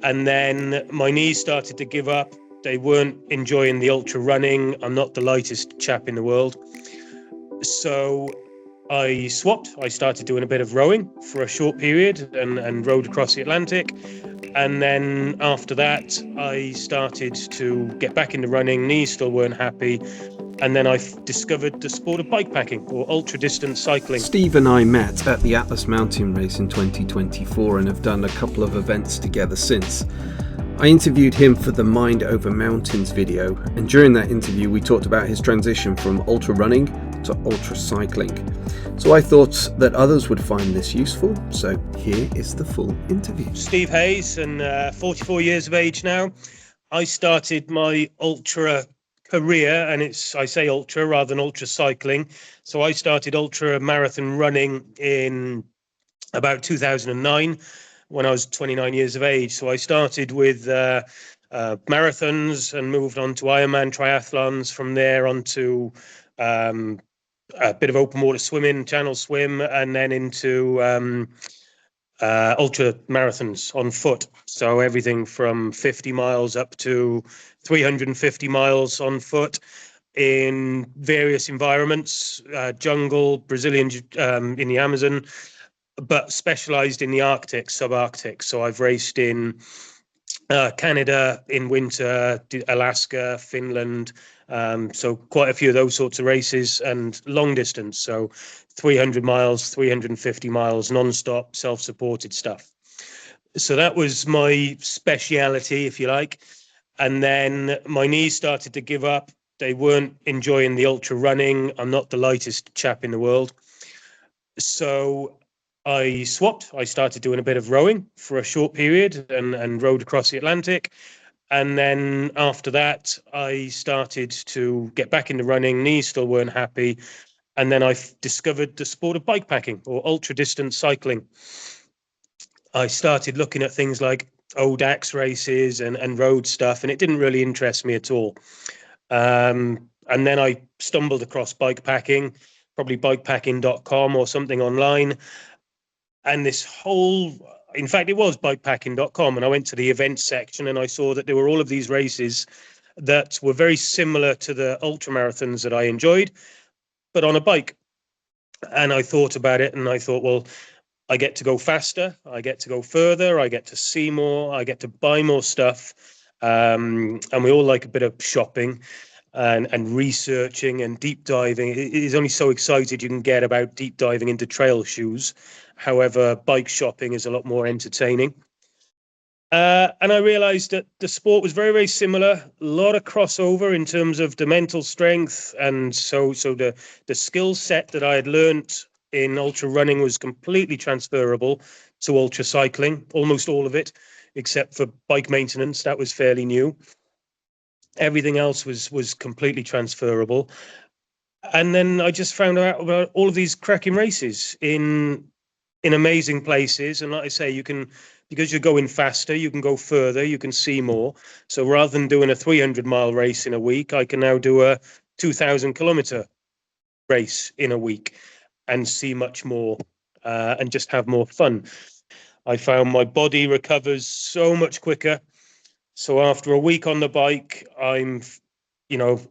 And then my knees started to give up. They weren't enjoying the ultra running. I'm not the lightest chap in the world. So I swapped. I started doing a bit of rowing for a short period and rowed across the Atlantic. And then after that, I started to get back into running. Knees still weren't happy. And then I discovered the sport of bikepacking or ultra distance cycling. Steve and I met at the Atlas Mountain Race in 2024 and have done a couple of events together since. I interviewed him for the Mind Over Mountains video, and during that interview we talked about his transition from ultra running to ultra cycling. So I thought that others would find this useful, so here is the full interview. Steve Hayes, and 44 years of age now. I started my ultra career, and I say ultra rather than ultra cycling. So I started ultra marathon running in about 2009 when I was 29 years of age. So I started with marathons and moved on to Ironman triathlons. From there on to a bit of open water swimming, channel swim, and then into ultra marathons on foot. So everything from 50 miles up to 350 miles on foot in various environments, jungle, Brazilian, in the Amazon, but specialized in the Arctic, subarctic. So I've raced in Canada in winter, Alaska, Finland. So quite a few of those sorts of races, and long distance. So 300 miles, 350 miles, non-stop, self-supported stuff. So that was my speciality, if you like. And then my knees started to give up. They weren't enjoying the ultra running. I'm not the lightest chap in the world. So I swapped. I started doing a bit of rowing for a short period and rowed across the Atlantic. And then after that, I started to get back into running. Knees still weren't happy. And then I discovered the sport of bikepacking or ultra distance cycling. I started looking at things like ODAX races and road stuff, and it didn't really interest me at all. And then I stumbled across bikepacking, probably bikepacking.com or something online. And this whole, in fact, it was bikepacking.com. And I went to the events section and I saw that there were all of these races that were very similar to the ultra marathons that I enjoyed, but on a bike. And I thought about it and I thought, well, I get to go faster, I get to go further, I get to see more, I get to buy more stuff. And we all like a bit of shopping and researching and deep diving. It is only so excited you can get about deep diving into trail shoes. However, bike shopping is a lot more entertaining. And I realized that the sport was very, very similar, a lot of crossover in terms of the mental strength. And so the skill set that I had learned in ultra running was completely transferable to ultra cycling, almost all of it, except for bike maintenance. That was fairly new. Everything else was completely transferable. And then I just found out about all of these cracking races in amazing places. And like I say, you can, because you're going faster, you can go further, you can see more. So rather than doing a 300-mile race in a week, I can now do a 2,000-kilometer race in a week and see much more and just have more fun. I found my body recovers so much quicker. So after a week on the bike, I'm,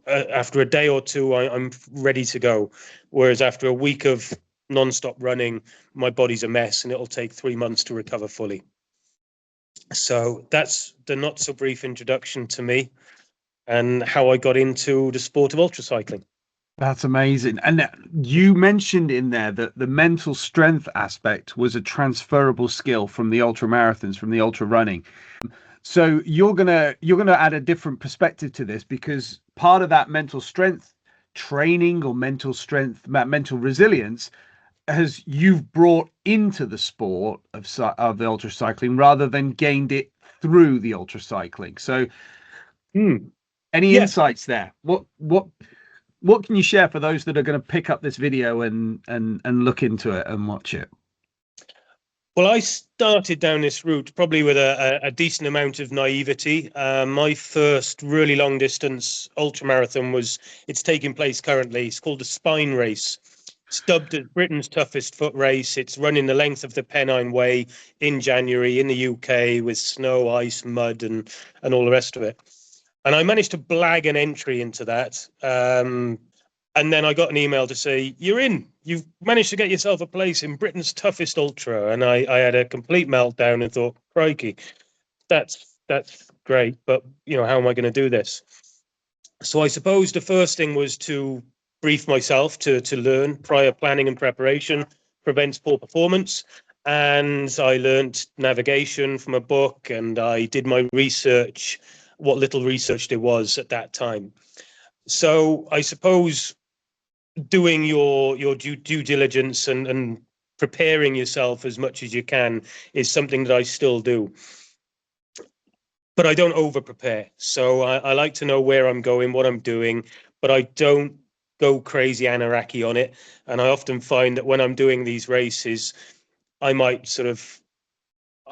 after a day or two, I'm ready to go. Whereas after a week of non-stop running, my body's a mess and it'll take 3 months to recover fully. So that's the not so brief introduction to me and how I got into the sport of ultracycling. That's amazing. And you mentioned in there that the mental strength aspect was a transferable skill from the ultra marathons, from the ultra running. So you're gonna add a different perspective to this, because part of that mental strength training or mental resilience you've brought into the sport of the ultra cycling rather than gained it through the ultra cycling. So any insights there? What can you share for those that are going to pick up this video and look into it and watch it? Well, I started down this route probably with a decent amount of naivety. My first really long distance ultramarathon it's taking place currently. It's called the Spine Race. It's dubbed as Britain's toughest foot race. It's running the length of the Pennine Way in January in the UK with snow, ice, mud, and all the rest of it. And I managed to blag an entry into that. And then I got an email to say, you're in. You've managed to get yourself a place in Britain's toughest ultra. And I had a complete meltdown and thought, crikey, that's great. But, how am I going to do this? So I suppose the first thing was to brief myself to learn. Prior planning and preparation prevents poor performance. And I learned navigation from a book, and I did my research, what little research there was at that time. So I suppose doing your due diligence and preparing yourself as much as you can is something that I still do. But I don't over prepare. So I like to know where I'm going, what I'm doing, but I don't go crazy anaraki on it. And I often find that when I'm doing these races, I might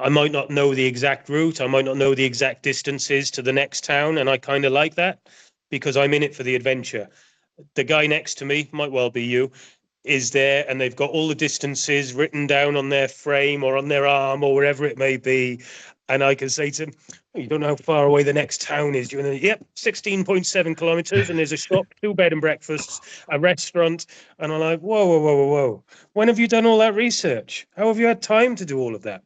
not know the exact route. I might not know the exact distances to the next town. And I kind of like that because I'm in it for the adventure. The guy next to me, might well be you, is there, and they've got all the distances written down on their frame or on their arm or wherever it may be. And I can say to him, you don't know how far away the next town is. You're yep, 16.7 kilometers, and there's a shop, 2 bed and breakfasts, a restaurant. And I'm like, whoa, whoa, whoa, whoa, whoa. When have you done all that research? How have you had time to do all of that?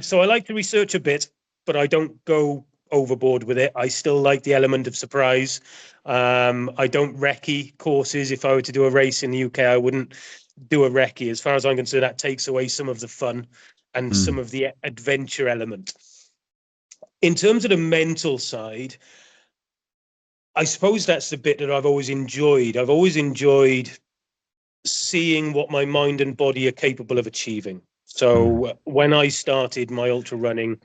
So I like to research a bit, but I don't go overboard with it. I still like the element of surprise. I don't recce courses. If I were to do a race in the UK, I wouldn't do a recce. As far as I'm concerned, that takes away some of the fun and some of the adventure element. In terms of the mental side, I suppose that's the bit that I've always enjoyed. I've always enjoyed seeing what my mind and body are capable of achieving. So when I started my ultra running,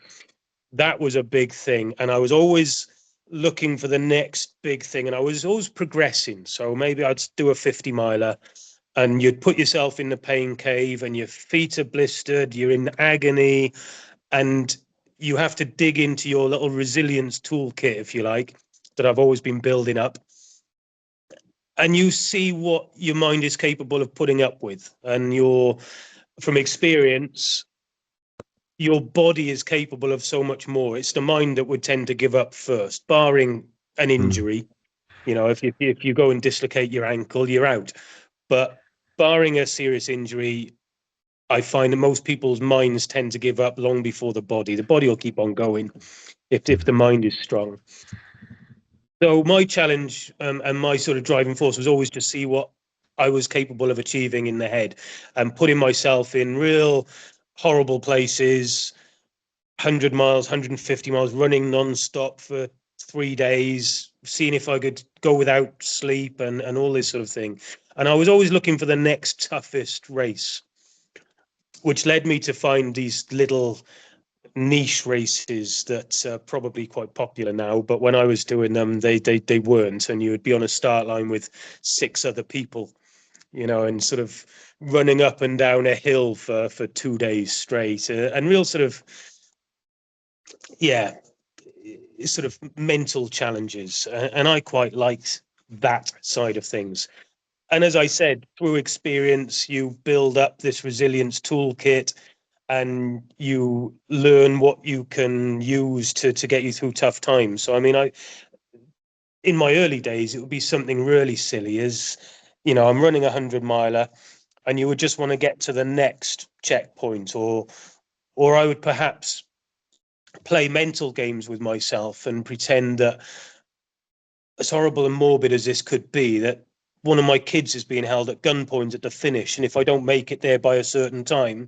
that was a big thing. And I was always looking for the next big thing. And I was always progressing. So maybe I'd do a 50 miler and you'd put yourself in the pain cave and your feet are blistered, you're in agony, and you have to dig into your little resilience toolkit, if you like, that I've always been building up. And you see what your mind is capable of putting up with. And from experience, your body is capable of so much more. It's the mind that would tend to give up first, barring an injury. If you go and dislocate your ankle, you're out. But barring a serious injury, I find that most people's minds tend to give up long before the body. The body will keep on going if the mind is strong. So my challenge and my sort of driving force was always to see what I was capable of achieving in the head and putting myself in real horrible places, 100 miles, 150 miles, running non-stop for 3 days, seeing if I could go without sleep and all this sort of thing. And I was always looking for the next toughest race, which led me to find these little niche races that are probably quite popular now, but when I was doing them, they weren't. And you would be on a start line with 6 other people, and sort of running up and down a hill for 2 days straight, and real sort of mental challenges. And I quite liked that side of things. And as I said, through experience, you build up this resilience toolkit and you learn what you can use to get you through tough times. So, I mean, in my early days, it would be something really silly as, I'm running 100 miler and you would just want to get to the next checkpoint, or I would perhaps play mental games with myself and pretend that, as horrible and morbid as this could be, that one of my kids is being held at gunpoint at the finish. And if I don't make it there by a certain time,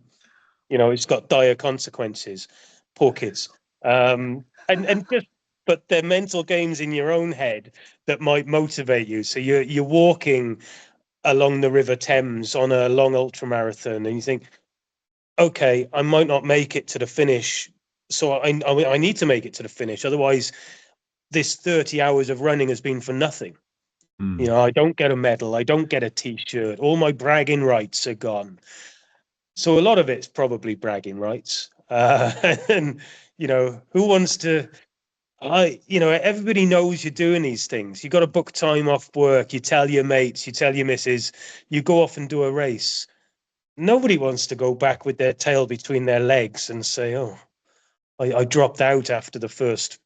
it's got dire consequences. Poor kids. But they're mental games in your own head that might motivate you. So you're walking along the River Thames on a long ultra marathon, and you think, okay, I might not make it to the finish, so I need to make it to the finish. Otherwise, this 30 hours of running has been for nothing. I don't get a medal. I don't get a T-shirt. All my bragging rights are gone. So a lot of it's probably bragging rights. And, who wants to... everybody knows you're doing these things. You got to book time off work. You tell your mates, you tell your missus, you go off and do a race. Nobody wants to go back with their tail between their legs and say, "Oh, I dropped out after the first."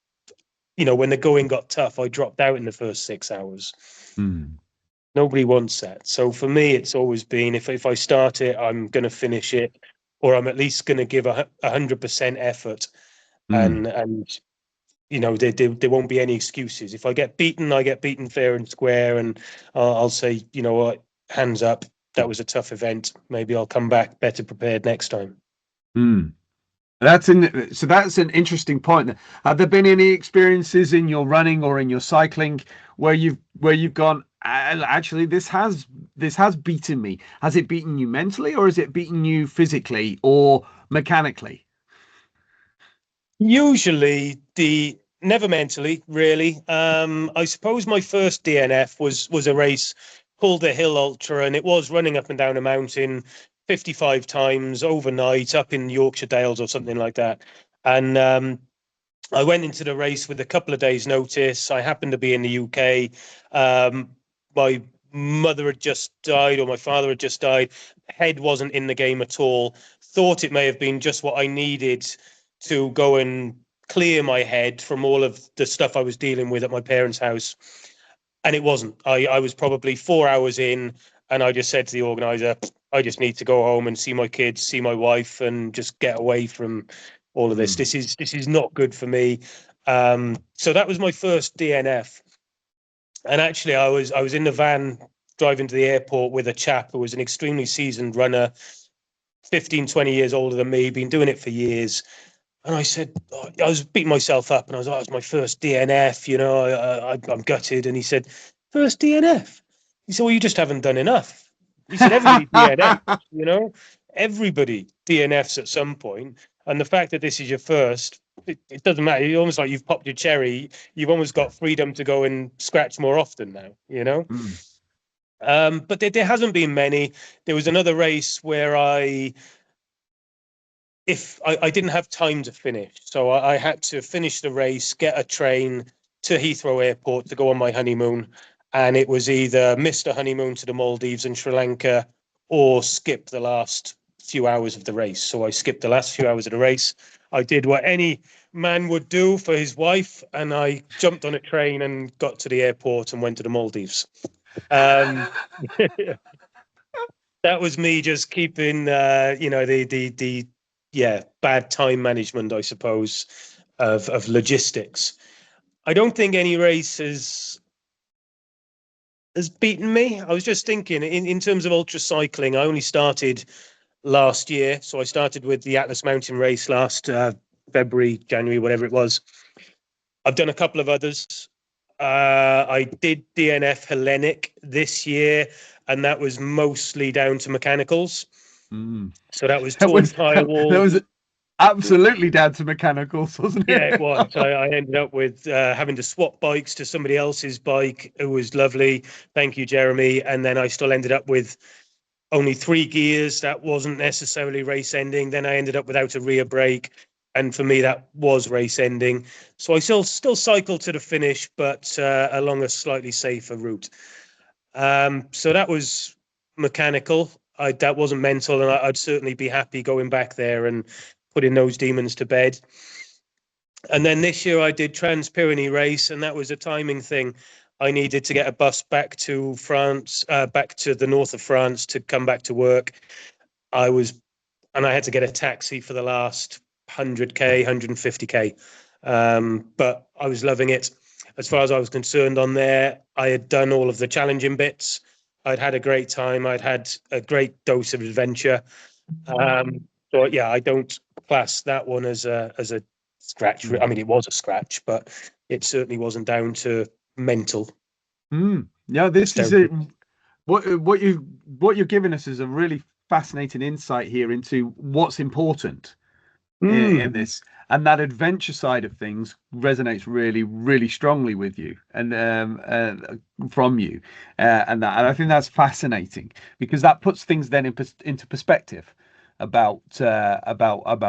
When the going got tough, I dropped out in the first 6 hours. Mm. Nobody wants that. So for me, it's always been if I start it, I'm going to finish it, or I'm at least going to give 100% effort, Mm. and there won't be any excuses. If I get beaten, I get beaten fair and square, and I'll say, you know what, hands up. That was a tough event. Maybe I'll come back better prepared next time. Mm. So that's an interesting point. Have there been any experiences in your running or in your cycling where you've gone, actually this has beaten me? Has it beaten you mentally, or has it beaten you physically or mechanically? Usually the never mentally, really. I suppose my first DNF was a race called the Hill Ultra, and it was running up and down a mountain 55 times overnight up in Yorkshire Dales or something like that. And I went into the race with a couple of days' notice. I happened to be in the UK. My mother had just died, or my father had just died. Head wasn't in the game at all. Thought it may have been just what I needed to go and clear my head from all of the stuff I was dealing with at my parents' house. And it wasn't. I was probably 4 hours in, and I just said to the organizer, I just need to go home and see my kids, see my wife, and just get away from all of this. Mm. This is not good for me. So that was my first DNF. And actually, I was in the van driving to the airport with a chap who was an extremely seasoned runner, 15, 20 years older than me, been doing it for years. And I said, I was beating myself up, and I was like, "Oh, it's my first DNF, I'm gutted." And he said, "First DNF?" He said, "Well, you just haven't done enough." He said, "Everybody DNF, you know, everybody DNFs at some point. And the fact that this is your first, it doesn't matter. It's almost like you've popped your cherry. You've almost got freedom to go and scratch more often now. Mm. But there hasn't been many. There was another race where if I didn't have time to finish, so I had to finish the race, get a train to Heathrow Airport to go on my honeymoon, and it was either miss the honeymoon to the Maldives and Sri Lanka, or skip the last few hours of the race. So I skipped the last few hours of the race. I did what any man would do for his wife, and I jumped on a train and got to the airport and went to the Maldives. Um, that was me just keeping the bad time management, I suppose, of logistics. I don't think any race has beaten me. I was just thinking in terms of ultra cycling, I only started last year. So I started with the Atlas Mountain Race last February, January, whatever it was. I've done a couple of others. I did DNF Hellenic this year, and that was mostly down to mechanicals. Mm. So that was That torn was tire that wall. was absolutely down to mechanicals, wasn't Yeah, it it? was. I ended up with having to swap bikes to somebody else's bike. It was lovely. Thank you, Jeremy. And then I still ended up with only 3 gears. That wasn't necessarily race ending. Then I ended up without a rear brake. And for me, that was race ending. So I still cycled to the finish, but along a slightly safer route. So that was mechanical. That wasn't mental, and I'd certainly be happy going back there and putting those demons to bed. And then this year I did Trans-Pyrenees race, and that was a timing thing. I needed to get a bus back to France, back to the north of France to come back to work. I was, and I had to get a taxi for the last 100K, 150K. But I was loving it. As far as I was concerned on there, I had done all of the challenging bits. I'd had a great time. I'd had a great dose of adventure. So yeah, I don't class that one as a scratch. I Mm. mean, it was a scratch, but it certainly wasn't down to mental. Mm. Yeah, It's this is down it. to What you're giving us is a really fascinating insight here into what's important in mm, this, and that adventure side of things resonates really, really strongly with you and from you, and I think that's fascinating because that puts things then into perspective. about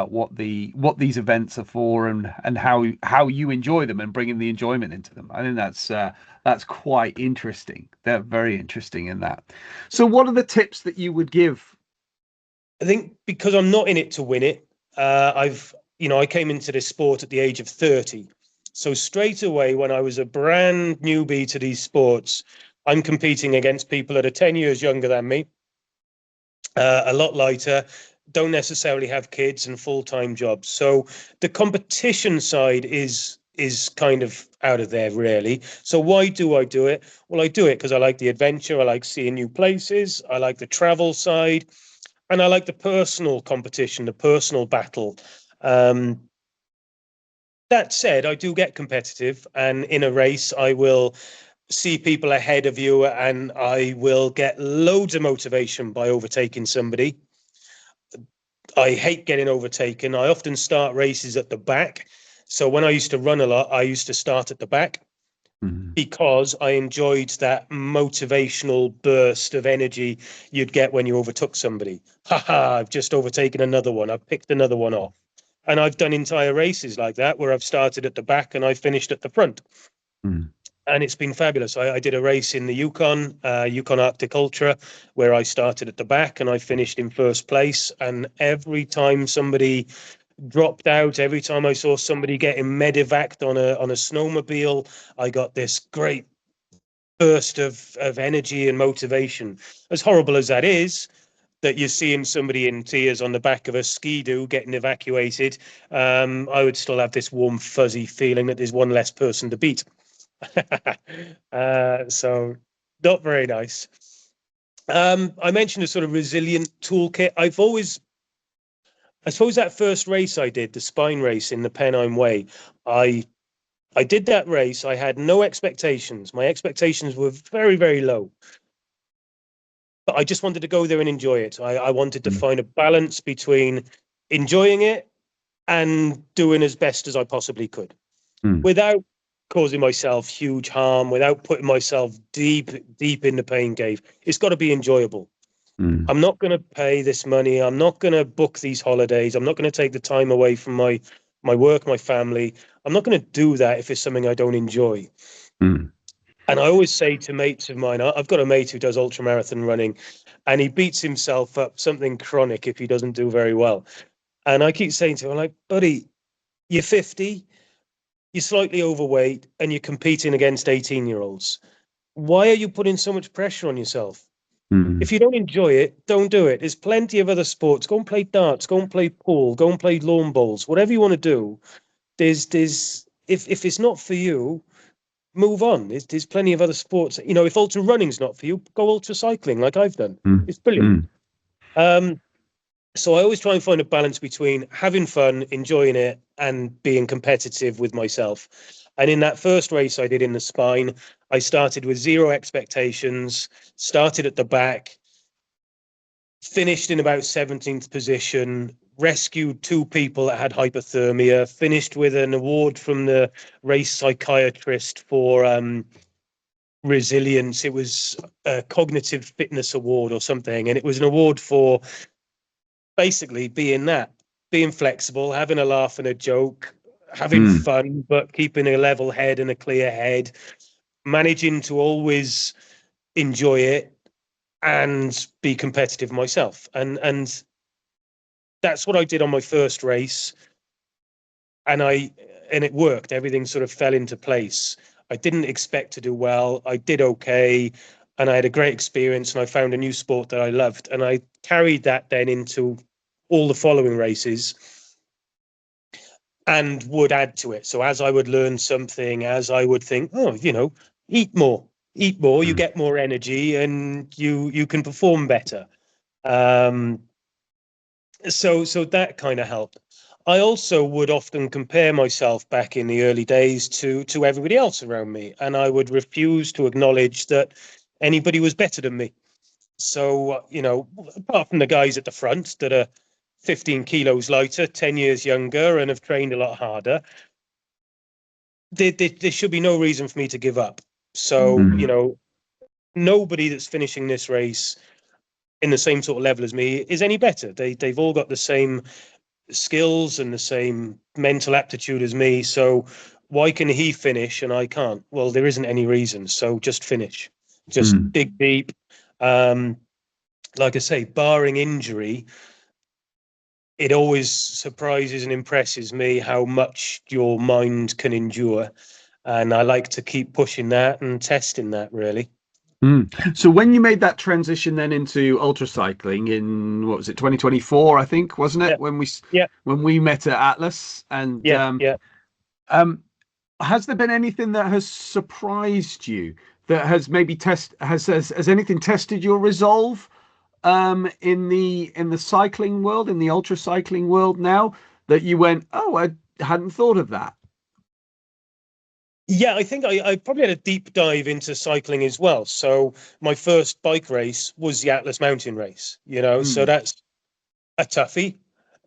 what these events are for, and how you enjoy them and bringing the enjoyment into them. I think that's quite interesting. They're very interesting in that. So what are the tips that you would give? I think because I'm not in it to win it, I came into this sport at the age of 30. So straight away, when I was a brand newbie to these sports, I'm competing against people that are 10 years younger than me, a lot lighter, don't necessarily have kids and full-time jobs. So the competition side is kind of out of there, really. So why do I do it? Well, I do it because I like the adventure. I like seeing new places. I like the travel side. And I like the personal competition, the personal battle. Um, that said, I do get competitive, and in a race, I will see people ahead of you, and I will get loads of motivation by overtaking somebody. I hate getting overtaken. I often start races at the back. So when I used to run a lot, I used to start at the back because I enjoyed that motivational burst of energy you'd get when you overtook somebody. Ha ha, I've just overtaken another one. I've picked another one off. And I've done entire races like that where I've started at the back and I finished at the front. Mm. And it's been fabulous. I did a race in the Yukon Arctic Ultra, where I started at the back and I finished in first place. And every time somebody dropped out, every time I saw somebody getting medevaced on a snowmobile, I got this great burst of energy and motivation. As horrible as that is, that you're seeing somebody in tears on the back of a ski-doo getting evacuated, I would still have this warm, fuzzy feeling that there's one less person to beat. So not very nice. I mentioned a sort of resilient toolkit. I suppose that first race I did, the spine race in the Pennine Way, I I did that race. I had no expectations. My expectations were very, very low. But I just wanted to go there and enjoy it. I wanted to Mm. find a balance between enjoying it and doing as best as I possibly could Mm. without causing myself huge harm, without putting myself deep, deep in the pain cave. It's got to be enjoyable. Mm. I'm not going to pay this money. I'm not going to book these holidays. I'm not going to take the time away from my work, my family. I'm not going to do that if it's something I don't enjoy. Mm. And I always say to mates of mine, I've got a mate who does ultramarathon running, and he beats himself up something chronic if he doesn't do very well. And I keep saying to him, like, buddy, you're 50, you're slightly overweight, and you're competing against 18-year-olds. Why are you putting so much pressure on yourself? Mm. If you don't enjoy it, don't do it. There's plenty of other sports. Go and play darts, go and play pool, go and play lawn bowls, whatever you want to do. There's if it's not for you, move on. There's plenty of other sports. If ultra running's not for you, go ultra cycling like I've done. Mm. It's brilliant. Mm. Um, so I always try and find a balance between having fun, enjoying it, and being competitive with myself. And in that first race I did in the spine, I started with zero expectations, started at the back, finished in about 17th position, rescued two people that had hypothermia, finished with an award from the race psychiatrist for resilience. It was a cognitive fitness award or something, and it was an award for basically being flexible, having a laugh and a joke, having Mm. fun, but keeping a level head and a clear head, managing to always enjoy it and be competitive myself. And that's what I did on my first race, and it worked. Everything sort of fell into place. I didn't expect to do well. I did okay, and I had a great experience, and I found a new sport that I loved, and I carried that then into all the following races and would add to it. So as I would learn something, as I would think, oh, eat more, you Mm. get more energy, and you can perform better. Um, so that kind of helped. I also would often compare myself back in the early days to everybody else around me, and I would refuse to acknowledge that anybody was better than me. So apart from the guys at the front that are 15 kilos lighter, 10 years younger, and have trained a lot harder, there should be no reason for me to give up. So Mm. nobody that's finishing this race in the same sort of level as me is any better. They've all got the same skills and the same mental aptitude as me. So why can he finish and I can't? Well, there isn't any reason. So just finish, just dig deep. Like I say, barring injury, it always surprises and impresses me how much your mind can endure. And I like to keep pushing that and testing that, really. So when you made that transition then into ultracycling in, what was it, 2024, I think, wasn't it? Yeah, yeah, When we met at Atlas, and yeah, yeah. has there been anything that has surprised you, that has maybe has anything tested your resolve in the cycling world, in the ultracycling world now, that you went, oh, I hadn't thought of that? Yeah, I think I probably had a deep dive into cycling as well. So my first bike race was the Atlas Mountain Race, so that's a toughie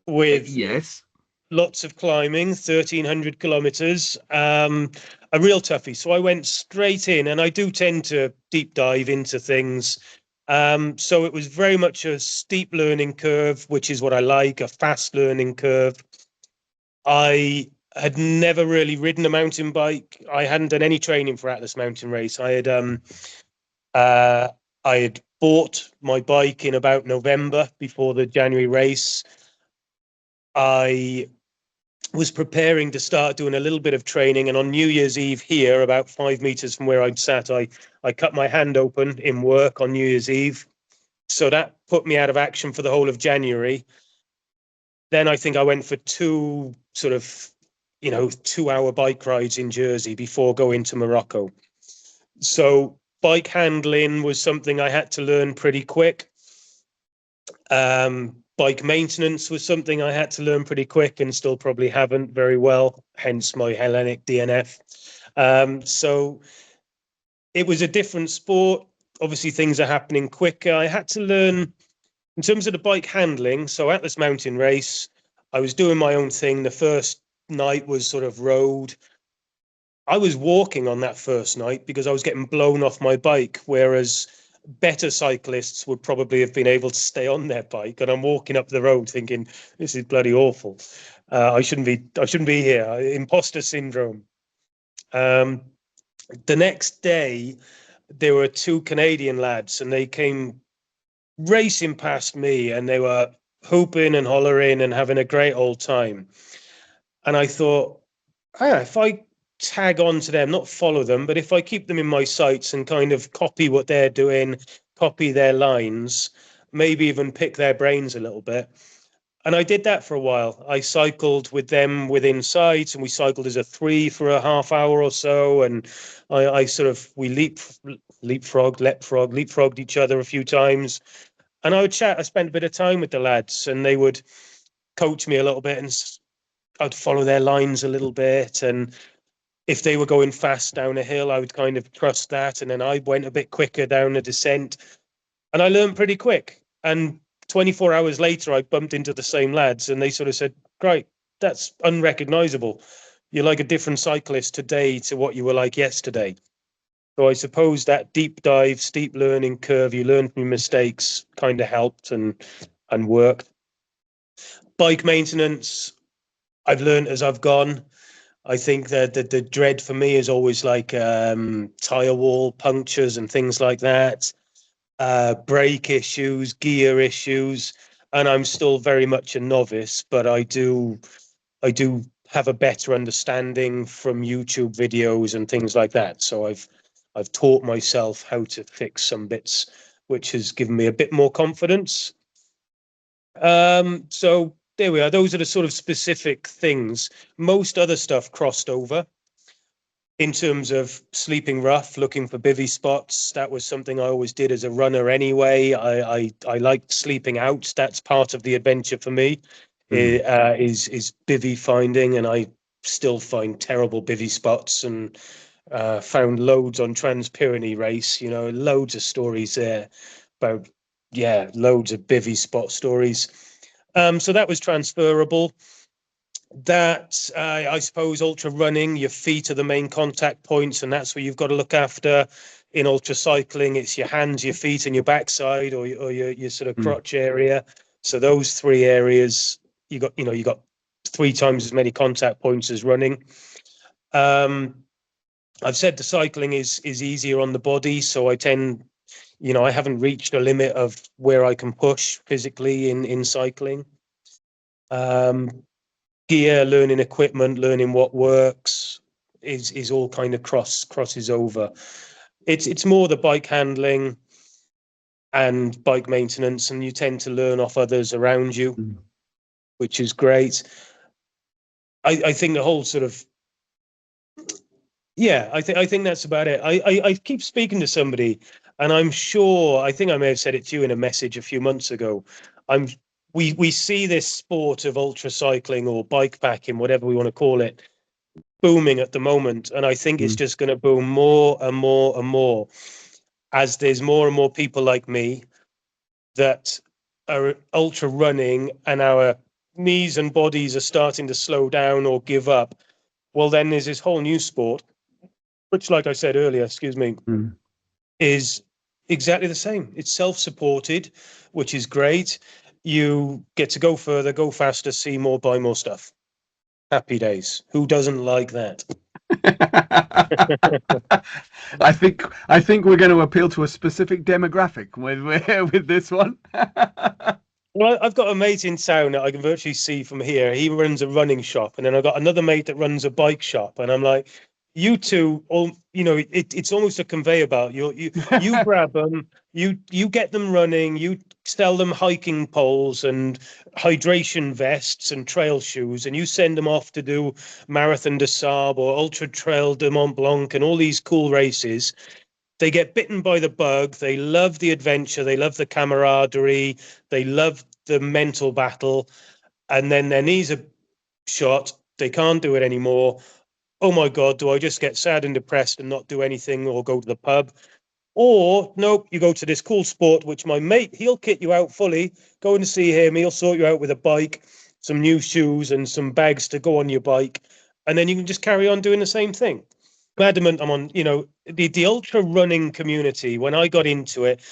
with Yes. lots of climbing, 1,300 kilometers, a real toughie. So I went straight in, and I do tend to deep dive into things. So it was very much a steep learning curve, which is what I like, a fast learning curve. I had never really ridden a mountain bike. I hadn't done any training for Atlas Mountain Race. Uh, I had bought my bike in about November before the January race. I was preparing to start doing a little bit of training, and on New Year's Eve here, about 5 meters from where I'd sat, I cut my hand open in work on New Year's Eve. So that put me out of action for the whole of January. Then I think I went for two sort of 2-hour bike rides in Jersey before going to Morocco. So bike handling was something I had to learn pretty quick. Bike maintenance was something I had to learn pretty quick and still probably haven't very well, hence my Hellenic DNF. So it was a different sport. Obviously, things are happening quicker. I had to learn in terms of the bike handling. So Atlas Mountain Race, I was doing my own thing. The first night was sort of road. I was walking on that first night because I was getting blown off my bike, whereas better cyclists would probably have been able to stay on their bike. And I'm walking up the road thinking, this is bloody awful. I shouldn't be here. Imposter syndrome. The next day, there were two Canadian lads, and they came racing past me, and they were hooping and hollering and having a great old time. And I thought, if I tag on to them, not follow them, but if I keep them in my sights and kind of copy what they're doing, copy their lines, maybe even pick their brains a little bit. And I did that for a while. I cycled with them within sight, and we cycled as a three for a half hour or so. And we leapfrogged each other a few times. And I would chat. I spent a bit of time with the lads, and they would coach me a little bit, and I'd follow their lines a little bit. And if they were going fast down a hill, I would kind of trust that. And then I went a bit quicker down a descent, and I learned pretty quick. And 24 hours later, I bumped into the same lads, and they sort of said, "Great, that's unrecognizable. You're like a different cyclist today to what you were like yesterday." So I suppose that deep dive, steep learning curve, you learn from your mistakes, kind of helped and worked. Bike maintenance, I've learned as I've gone. I think that the dread for me is always like tire wall punctures and things like that, brake issues, gear issues, and I'm still very much a novice, but I do have a better understanding from YouTube videos and things like that. So I've taught myself how to fix some bits, which has given me a bit more confidence. So there we are. Those are the sort of specific things. Most other stuff crossed over. In terms of sleeping rough, looking for bivvy spots, that was something I always did as a runner anyway. I liked sleeping out. That's part of the adventure for me. Is bivvy finding, and I still find terrible bivvy spots, and found loads on Trans-Pyrenees race. Loads of stories there about loads of bivvy spot stories. So that was transferable. That I suppose ultra running, your feet are the main contact points, and that's what you've got to look after. In ultracycling, it's your hands, your feet, and your backside, or your sort of crotch area. So those three areas, you got 3 times as many contact points as running. I've said the cycling is easier on the body, so I tend, I haven't reached a limit of where I can push physically in cycling. Gear, learning equipment, learning what works is all kind of crosses over. It's more the bike handling and bike maintenance, and you tend to learn off others around you, which is great. I think the whole sort of, I think that's about it. I keep speaking to somebody, and I think I may have said it to you in a message a few months ago. We see this sport of ultracycling or bike packing, whatever we want to call it, booming at the moment, and I think it's just going to boom more and more and more as there's more and more people like me that are ultra running, and our knees and bodies are starting to slow down or give up. Well, then there's this whole new sport, which, like I said earlier, is exactly the same. It's self-supported, which is great. You get to go further, go faster, see more, buy more stuff. Happy days. Who doesn't like that? I think we're going to appeal to a specific demographic with this one. Well, I've got a mate in town that I can virtually see from here. He runs a running shop, and then I've got another mate that runs a bike shop, and I'm like, you two, it's almost a conveyor belt. You grab them, you get them running, you sell them hiking poles and hydration vests and trail shoes, and you send them off to do Marathon des Sables or Ultra Trail de Mont Blanc and all these cool races. They get bitten by the bug. They love the adventure. They love the camaraderie. They love the mental battle. And then their knees are shot. They can't do it anymore. Oh my God, do I just get sad and depressed and not do anything or go to the pub? Or, nope, you go to this cool sport, which my mate, he'll kit you out fully. Go and see him. He'll sort you out with a bike, some new shoes and some bags to go on your bike. And then you can just carry on doing the same thing. I'm adamant I'm on, the ultra running community. When I got into it,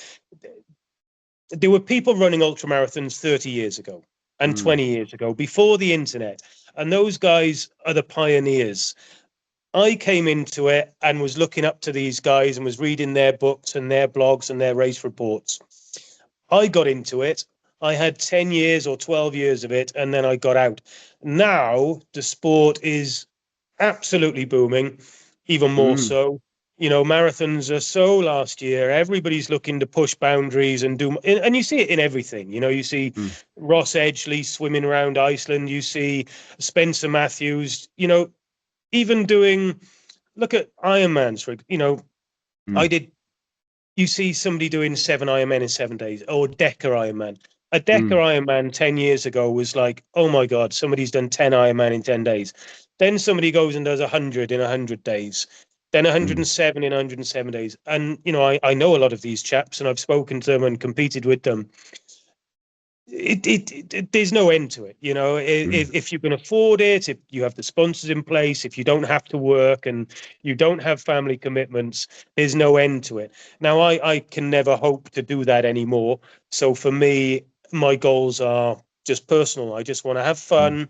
there were people running ultra marathons 30 years ago and 20 years ago, before the internet. And those guys are the pioneers. I came into it and was looking up to these guys and was reading their books and their blogs and their race reports. I got into it. I had 10 years or 12 years of it, and then I got out. Now the sport is absolutely booming, even more so. Marathons are so last year. Everybody's looking to push boundaries and do, and you see it in everything. You see Ross Edgley swimming around Iceland. You see Spencer Matthews, even doing, look at Ironmans, you see somebody doing 7 Ironman in 7 days, or Decker Ironman. A Decker Ironman 10 years ago was like, oh my God, somebody's done 10 Ironman in 10 days. Then somebody goes and does 100 in 100 days. Then 107 in 107 days. And, I know a lot of these chaps, and I've spoken to them and competed with them. There's no end to it. If you can afford it, if you have the sponsors in place, if you don't have to work and you don't have family commitments, there's no end to it. Now, I can never hope to do that anymore. So for me, my goals are just personal. I just want to have fun.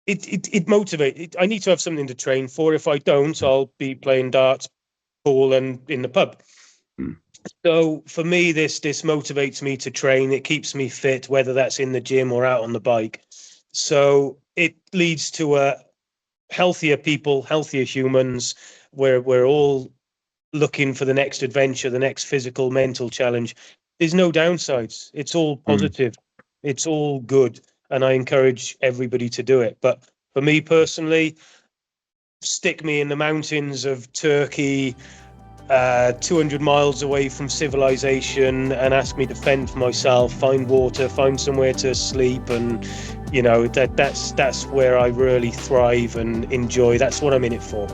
It motivates. I need to have something to train for. If I don't, I'll be playing darts, pool, and in the pub. So for me, this motivates me to train. It keeps me fit, whether that's in the gym or out on the bike. So it leads to a healthier people, healthier humans, where we're all looking for the next adventure, the next physical, mental challenge. There's no downsides. It's all positive. It's all good. And I encourage everybody to do it. But for me personally, stick me in the mountains of Turkey, 200 miles away from civilization, and ask me to fend for myself, find water, find somewhere to sleep, and that's where I really thrive and enjoy. That's what I'm in it for.